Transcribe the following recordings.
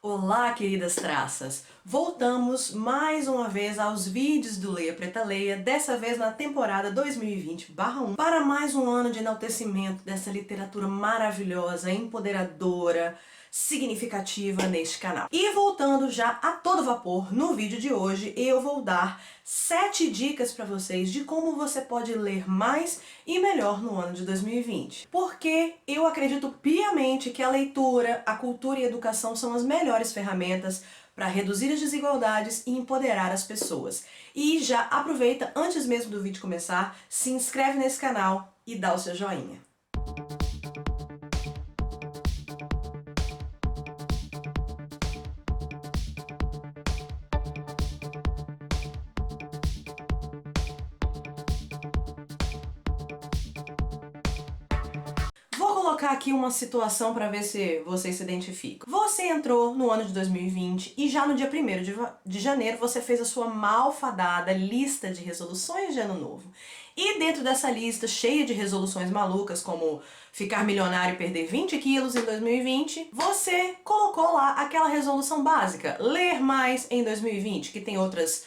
Olá, queridas traças! Voltamos mais uma vez aos vídeos do Leia Preta Leia, dessa vez na temporada 2020/1, para mais um ano de enaltecimento dessa literatura maravilhosa, empoderadora, significativa neste canal. E voltando já a todo vapor, no vídeo de hoje eu vou dar 7 dicas para vocês de como você pode ler mais e melhor no ano de 2020. Porque eu acredito piamente que a leitura, a cultura e a educação são as melhores ferramentas para reduzir as desigualdades e empoderar as pessoas. E já aproveita, antes mesmo do vídeo começar, se inscreve nesse canal e dá o seu joinha. Vou colocar aqui uma situação para ver se vocês se identificam. Você entrou no ano de 2020 e já no dia 1º de janeiro você fez a sua malfadada lista de resoluções de ano novo. E dentro dessa lista cheia de resoluções malucas, como ficar milionário e perder 20 quilos em 2020, você colocou lá aquela resolução básica, ler mais em 2020, que tem outras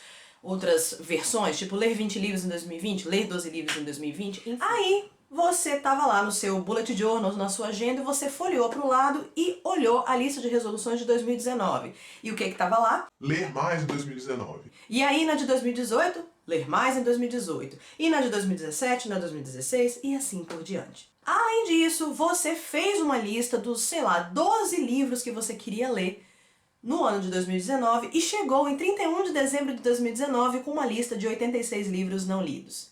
versões, tipo ler 20 livros em 2020, ler 12 livros em 2020, enfim. Aí você estava lá no seu bullet journal, na sua agenda, e você folheou para o lado e olhou a lista de resoluções de 2019. E o que estava lá? Ler mais em 2019. E aí na de 2018? Ler mais em 2018. E na de 2017, na de 2016 e assim por diante. Além disso, você fez uma lista dos, sei lá, 12 livros que você queria ler no ano de 2019 e chegou em 31 de dezembro de 2019 com uma lista de 86 livros não lidos.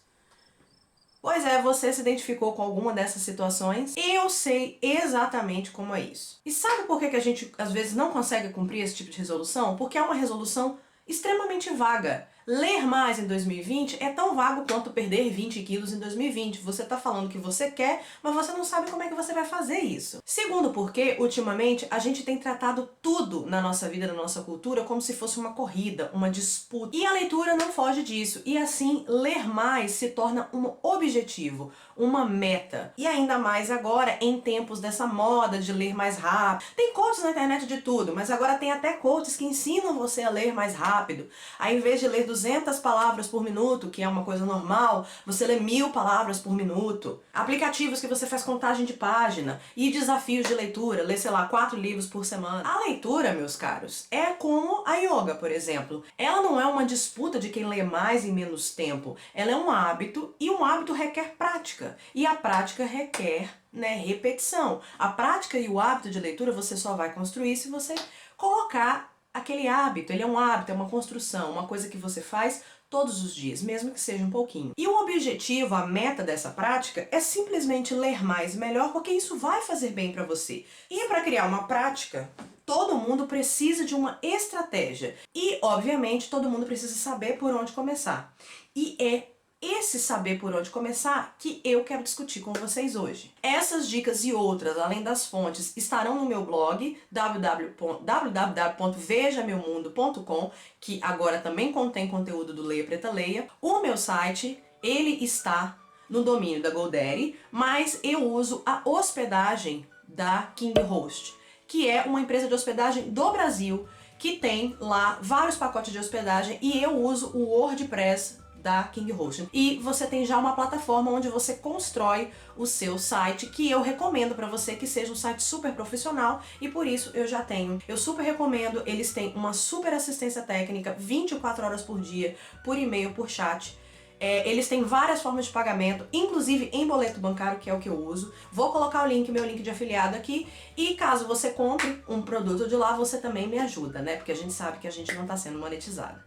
Pois é, você se identificou com alguma dessas situações? Eu sei exatamente como é isso. E sabe por que a gente às vezes não consegue cumprir esse tipo de resolução? Porque é uma resolução extremamente vaga. Ler mais em 2020 é tão vago quanto perder 20 quilos em 2020. Você está falando que você quer, mas você não sabe como é que você vai fazer isso. Segundo porque, ultimamente, a gente tem tratado tudo na nossa vida, na nossa cultura, como se fosse uma corrida, uma disputa. E a leitura não foge disso. E assim, ler mais se torna um objetivo, uma meta. E ainda mais agora, em tempos dessa moda de ler mais rápido. Tem coaches na internet de tudo, mas agora tem até coaches que ensinam você a ler mais rápido. Aí, em vez de ler 200 palavras por minuto, que é uma coisa normal, você lê 1000 palavras por minuto. Aplicativos que você faz contagem de página e desafios de leitura, lê, sei lá, 4 livros por semana. A leitura, meus caros, é como a yoga, por exemplo. Ela não é uma disputa de quem lê mais em menos tempo. Ela é um hábito e um hábito requer prática. E a prática requer, repetição. A prática e o hábito de leitura você só vai construir se você colocar aquele hábito. Ele é um hábito, é uma construção, uma coisa que você faz todos os dias, mesmo que seja um pouquinho. E o objetivo, a meta dessa prática é simplesmente ler mais e melhor, porque isso vai fazer bem para você. E para criar uma prática, todo mundo precisa de uma estratégia. E, obviamente, todo mundo precisa saber por onde começar. E é esse saber por onde começar que eu quero discutir com vocês hoje. Essas dicas e outras, além das fontes, estarão no meu blog www.vejameumundo.com, que agora também contém conteúdo do Leia Preta Leia. O meu site, ele está no domínio da GoDaddy, mas eu uso a hospedagem da KingHost, que é uma empresa de hospedagem do Brasil, que tem lá vários pacotes de hospedagem, e eu uso o WordPress da KingHost. E você tem já uma plataforma onde você constrói o seu site, que eu recomendo para você que seja um site super profissional, e por isso eu já tenho. Eu super recomendo, eles têm uma super assistência técnica 24 horas por dia, por e-mail, por chat. Eles têm várias formas de pagamento, inclusive em boleto bancário, que é o que eu uso. Vou colocar meu link de afiliado aqui, e caso você compre um produto de lá, você também me ajuda, Porque a gente sabe que a gente não está sendo monetizado.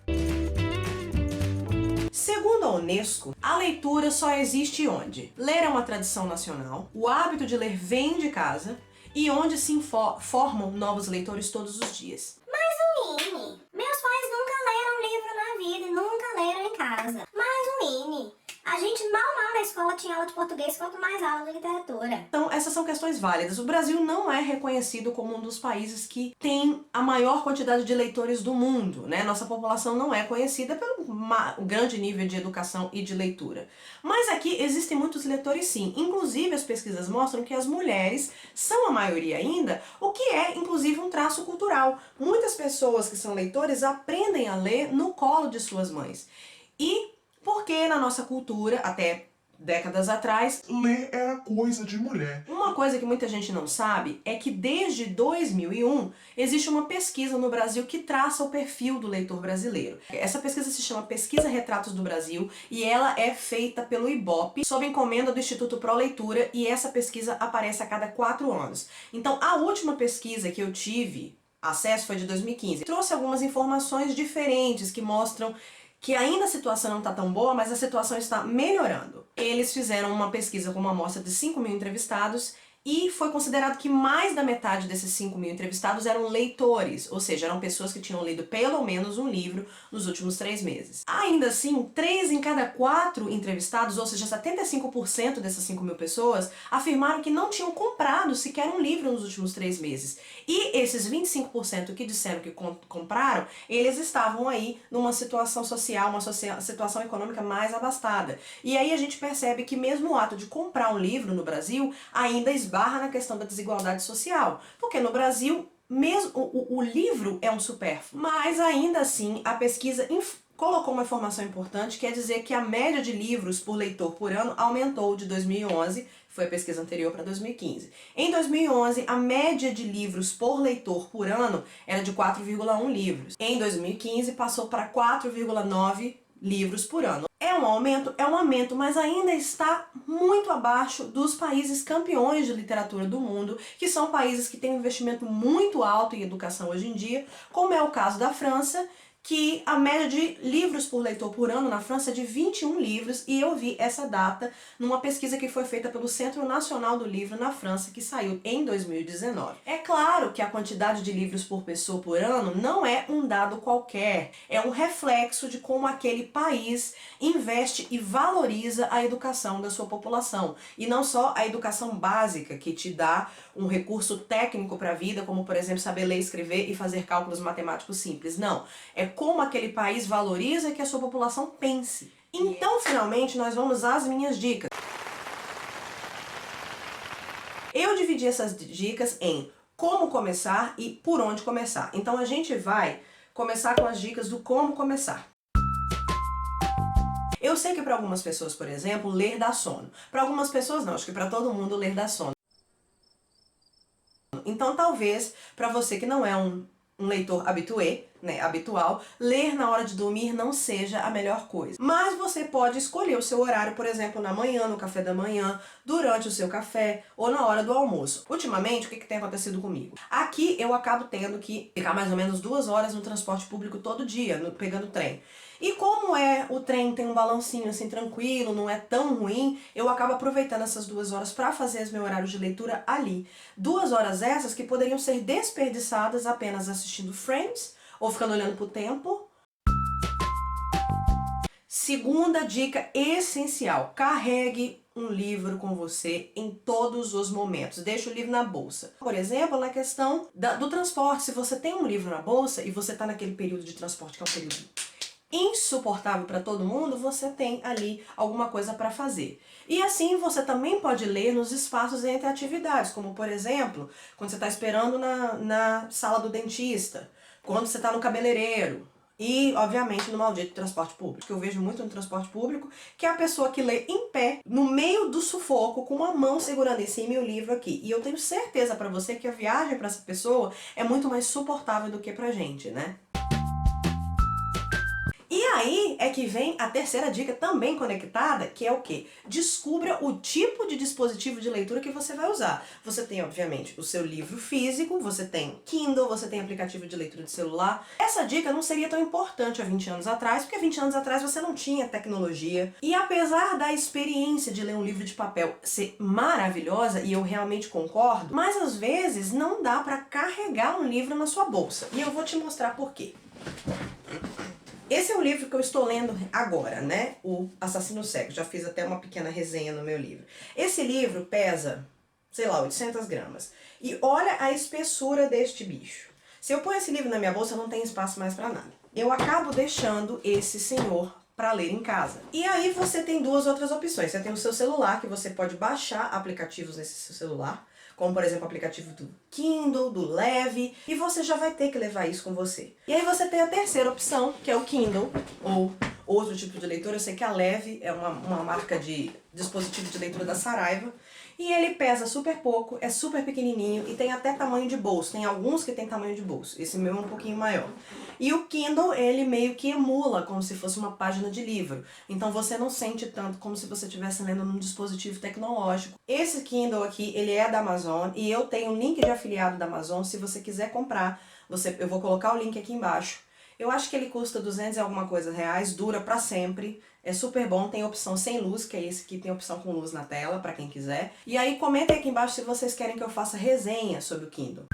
Segundo a Unesco, a leitura só existe onde? Ler é uma tradição nacional, o hábito de ler vem de casa e onde se formam novos leitores todos os dias. Mas, Winnie, meus pais nunca leram livro na vida e nunca leram em casa. Mas, Winnie, a A gente mal na escola tinha aula de português, quanto mais aula de literatura. Então, essas são questões válidas. O Brasil não é reconhecido como um dos países que tem a maior quantidade de leitores do mundo, né? Nossa população não é conhecida pelo grande nível de educação e de leitura. Mas aqui existem muitos leitores sim. Inclusive, as pesquisas mostram que as mulheres são a maioria ainda, o que é, inclusive, um traço cultural. Muitas pessoas que são leitores aprendem a ler no colo de suas mães. E porque na nossa cultura, até décadas atrás, Ler era coisa de mulher. uma coisa que muita gente não sabe é que desde 2001 existe uma pesquisa no Brasil que traça o perfil do leitor brasileiro. Essa pesquisa se chama Pesquisa Retratos do Brasil e ela é feita pelo IBOP sob encomenda do Instituto Pro Leitura, e essa pesquisa aparece a cada 4 anos. Então a última pesquisa que eu tive acesso foi de 2015. Trouxe algumas informações diferentes que mostram que ainda a situação não está tão boa, mas a situação está melhorando. Eles fizeram uma pesquisa com uma amostra de 5.000 entrevistados e foi considerado que mais da metade desses 5.000 entrevistados eram leitores, ou seja, eram pessoas que tinham lido pelo menos um livro nos últimos 3 meses. Ainda assim, 3 em cada 4 entrevistados, ou seja, 75% dessas 5.000 pessoas, afirmaram que não tinham comprado sequer um livro nos últimos 3 meses. E esses 25% que disseram que compraram, eles estavam aí numa situação social, uma situação econômica mais abastada. E aí a gente percebe que mesmo o ato de comprar um livro no Brasil ainda esbarra na questão da desigualdade social. Porque no Brasil, mesmo o livro é um supérfluo. Mas ainda assim, a pesquisa colocou uma informação importante, que é dizer que a média de livros por leitor por ano aumentou de 2011, foi a pesquisa anterior para 2015. Em 2011, a média de livros por leitor por ano era de 4,1 livros. Em 2015, passou para 4,9 livros por ano. É um aumento, mas ainda está muito abaixo dos países campeões de literatura do mundo, que são países que têm um investimento muito alto em educação hoje em dia, como é o caso da França, que a média de livros por leitor por ano na França é de 21 livros, e eu vi essa data numa pesquisa que foi feita pelo Centro Nacional do Livro na França, que saiu em 2019. É claro que a quantidade de livros por pessoa por ano não é um dado qualquer, é um reflexo de como aquele país investe e valoriza a educação da sua população, e não só a educação básica, que te dá um recurso técnico para a vida, como por exemplo saber ler, escrever e fazer cálculos matemáticos simples. Não, é como aquele país valoriza que a sua população pense. Então, finalmente, nós vamos às minhas dicas. Eu dividi essas dicas em como começar e por onde começar. Então a gente vai começar com as dicas do como começar. Eu sei que para algumas pessoas, por exemplo, ler dá sono. Para algumas pessoas não, acho que para todo mundo ler dá sono. Então talvez, para você que não é um leitor habitué, né, habitual, ler na hora de dormir não seja a melhor coisa. Mas você pode escolher o seu horário, por exemplo, na manhã, no café da manhã, durante o seu café ou na hora do almoço. Ultimamente, o que tem acontecido comigo? Aqui eu acabo tendo que ficar mais ou menos 2 horas no transporte público todo dia, pegando trem. E como o trem tem um balancinho assim tranquilo, não é tão ruim, eu acabo aproveitando essas 2 horas para fazer os meus horários de leitura ali. 2 horas essas que poderiam ser desperdiçadas apenas assistindo Friends ou ficando olhando pro tempo. Segunda dica essencial: carregue um livro com você em todos os momentos. Deixe o livro na bolsa. Por exemplo, na questão do transporte, se você tem um livro na bolsa e você está naquele período de transporte que é um período insuportável para todo mundo, você tem ali alguma coisa para fazer. E assim você também pode ler nos espaços entre atividades, como por exemplo, quando você está esperando na sala do dentista, quando você está no cabeleireiro e, obviamente, no maldito transporte público. Que eu vejo muito no transporte público, que é a pessoa que lê em pé, no meio do sufoco, com uma mão segurando em cima e o livro aqui. E eu tenho certeza para você que a viagem para essa pessoa é muito mais suportável do que pra gente, né? E aí é que vem a terceira dica também conectada, que é o quê? Descubra o tipo de dispositivo de leitura que você vai usar. Você tem, obviamente, o seu livro físico, você tem Kindle, você tem aplicativo de leitura de celular. Essa dica não seria tão importante há 20 anos atrás, porque há 20 anos atrás você não tinha tecnologia. E apesar da experiência de ler um livro de papel ser maravilhosa, e eu realmente concordo, mas às vezes não dá para carregar um livro na sua bolsa. E eu vou te mostrar por quê. Esse é o livro que eu estou lendo agora, né? O Assassino Cego. Já fiz até uma pequena resenha no meu livro. Esse livro pesa, sei lá, 800 gramas. E olha a espessura deste bicho. Se eu pôr esse livro na minha bolsa, não tem espaço mais para nada. Eu acabo deixando esse senhor para ler em casa. E aí você tem duas outras opções. Você tem o seu celular, que você pode baixar aplicativos nesse seu celular, como por exemplo o aplicativo do Kindle, do Leve, e você já vai ter que levar isso com você. E aí você tem a terceira opção, que é o Kindle, ou outro tipo de leitura. Eu sei que a Leve é uma marca de dispositivo de leitura da Saraiva, e ele pesa super pouco, é super pequenininho e tem até tamanho de bolso. Tem alguns que tem tamanho de bolso, esse meu é um pouquinho maior. E o Kindle, ele meio que emula como se fosse uma página de livro. Então você não sente tanto como se você estivesse lendo num dispositivo tecnológico. Esse Kindle aqui, ele é da Amazon e eu tenho um link de afiliado da Amazon. Se você quiser comprar, eu vou colocar o link aqui embaixo. Eu acho que ele custa 200 e alguma coisa reais, dura pra sempre, é super bom, tem opção sem luz, que é esse aqui, tem opção com luz na tela, pra quem quiser. E aí comentem aqui embaixo se vocês querem que eu faça resenha sobre o Kindle.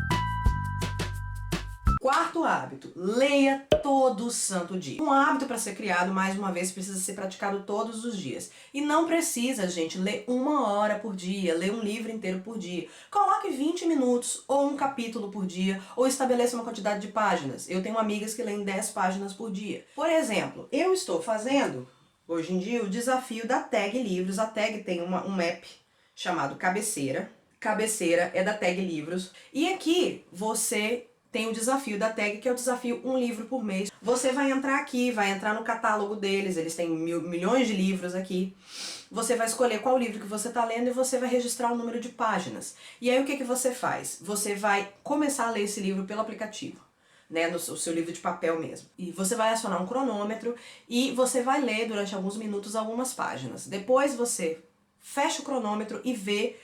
Quarto hábito, leia todo santo dia. Um hábito para ser criado, mais uma vez, precisa ser praticado todos os dias. E não precisa, gente, ler 1 hora por dia, ler um livro inteiro por dia. Coloque 20 minutos ou um capítulo por dia, ou estabeleça uma quantidade de páginas. Eu tenho amigas que leem 10 páginas por dia. Por exemplo, eu estou fazendo, hoje em dia, o desafio da Tag Livros. A Tag tem um app chamado Cabeceira. Cabeceira é da Tag Livros. E aqui você tem o desafio da Tag, que é o desafio 1 livro por mês. Você vai entrar aqui, vai entrar no catálogo deles, eles têm milhões de livros aqui. Você vai escolher qual livro que você está lendo e você vai registrar o número de páginas. E aí o que você faz? Você vai começar a ler esse livro pelo aplicativo, né, no seu livro de papel mesmo. E você vai acionar um cronômetro e você vai ler durante alguns minutos algumas páginas. Depois você fecha o cronômetro e vê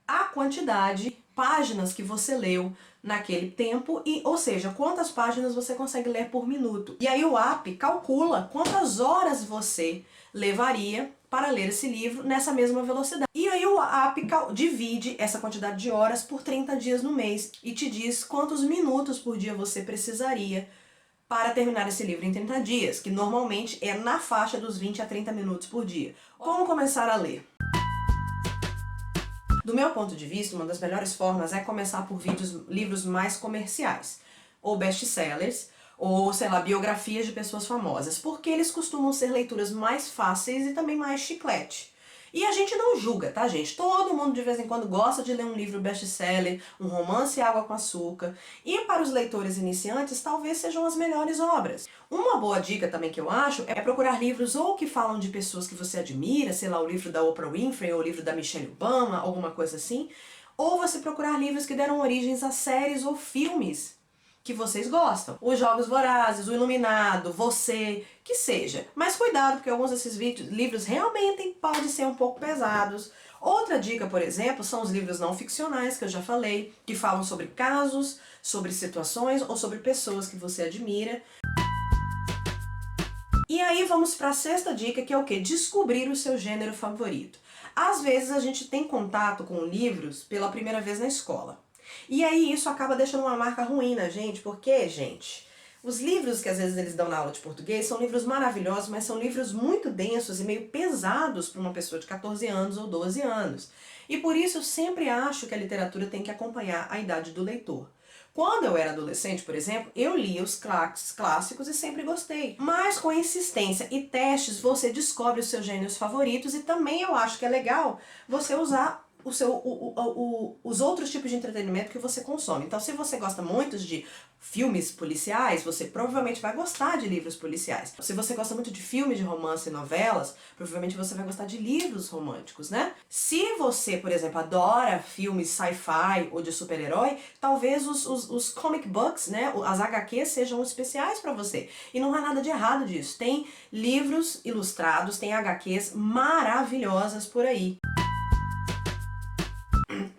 a quantidade, páginas que você leu naquele tempo, ou seja, quantas páginas você consegue ler por minuto. E aí o app calcula quantas horas você levaria para ler esse livro nessa mesma velocidade. E aí o app divide essa quantidade de horas por 30 dias no mês e te diz quantos minutos por dia você precisaria para terminar esse livro em 30 dias, que normalmente é na faixa dos 20 a 30 minutos por dia. Como começar a ler? Do meu ponto de vista, uma das melhores formas é começar por livros mais comerciais, ou best-sellers, ou, sei lá, biografias de pessoas famosas, porque eles costumam ser leituras mais fáceis e também mais chiclete. E a gente não julga, tá, gente? Todo mundo de vez em quando gosta de ler um livro best-seller, um romance água com açúcar. E para os leitores iniciantes, talvez sejam as melhores obras. Uma boa dica também que eu acho é procurar livros ou que falam de pessoas que você admira, sei lá, o livro da Oprah Winfrey ou o livro da Michelle Obama, alguma coisa assim. Ou você procurar livros que deram origens a séries ou filmes que vocês gostam. Os Jogos Vorazes, O Iluminado, Você, que seja. Mas cuidado, porque alguns desses livros realmente podem ser um pouco pesados. Outra dica, por exemplo, são os livros não ficcionais, que eu já falei, que falam sobre casos, sobre situações ou sobre pessoas que você admira. E aí vamos para a sexta dica, que é o quê? Descobrir o seu gênero favorito. Às vezes a gente tem contato com livros pela primeira vez na escola. E aí isso acaba deixando uma marca ruim na gente, porque, gente, os livros que às vezes eles dão na aula de português são livros maravilhosos, mas são livros muito densos e meio pesados para uma pessoa de 14 anos ou 12 anos. E por isso eu sempre acho que a literatura tem que acompanhar a idade do leitor. Quando eu era adolescente, por exemplo, eu lia os clássicos e sempre gostei. Mas com insistência e testes você descobre os seus gêneros favoritos, e também eu acho que é legal você usar os outros tipos de entretenimento que você consome. Então, se você gosta muito de filmes policiais, você provavelmente vai gostar de livros policiais. Se você gosta muito de filmes de romance e novelas, provavelmente você vai gostar de livros românticos, né? Se você, por exemplo, adora filmes sci-fi ou de super-herói, talvez os comic books, né, as HQs sejam especiais para você. E não há nada de errado disso. Tem livros ilustrados, tem HQs maravilhosas por aí.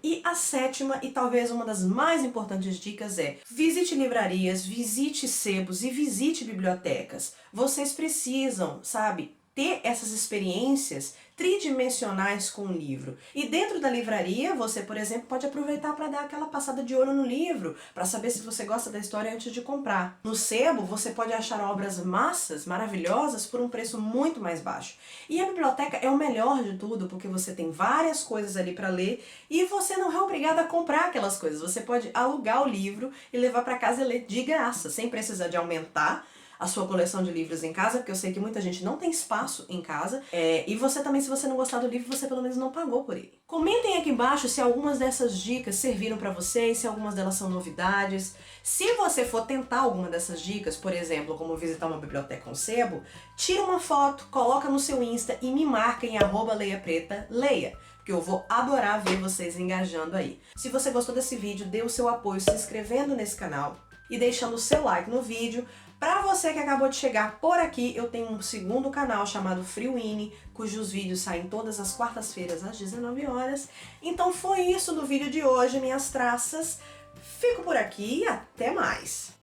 E a sétima, e talvez uma das mais importantes dicas é: visite livrarias, visite sebos e visite bibliotecas. Vocês precisam, sabe, ter essas experiências tridimensionais com o livro. E dentro da livraria, você, por exemplo, pode aproveitar para dar aquela passada de olho no livro, para saber se você gosta da história antes de comprar. No sebo, você pode achar obras massas, maravilhosas, por um preço muito mais baixo. E a biblioteca é o melhor de tudo, porque você tem várias coisas ali para ler e você não é obrigado a comprar aquelas coisas. Você pode alugar o livro e levar para casa e ler de graça, sem precisar de aumentar a sua coleção de livros em casa, porque eu sei que muita gente não tem espaço em casa, e você também, se você não gostar do livro, você pelo menos não pagou por ele. Comentem aqui embaixo se algumas dessas dicas serviram para vocês, se algumas delas são novidades. Se você for tentar alguma dessas dicas, por exemplo, como visitar uma biblioteca com sebo, tira uma foto, coloca no seu Insta e me marca em @leiapreta_leia. Porque eu vou adorar ver vocês engajando aí. Se você gostou desse vídeo, dê o seu apoio se inscrevendo nesse canal e deixando o seu like no vídeo. Para você que acabou de chegar por aqui, eu tenho um segundo canal chamado Freewini, cujos vídeos saem todas as quartas-feiras às 19 horas. Então foi isso do vídeo de hoje, minhas traças. Fico por aqui e até mais!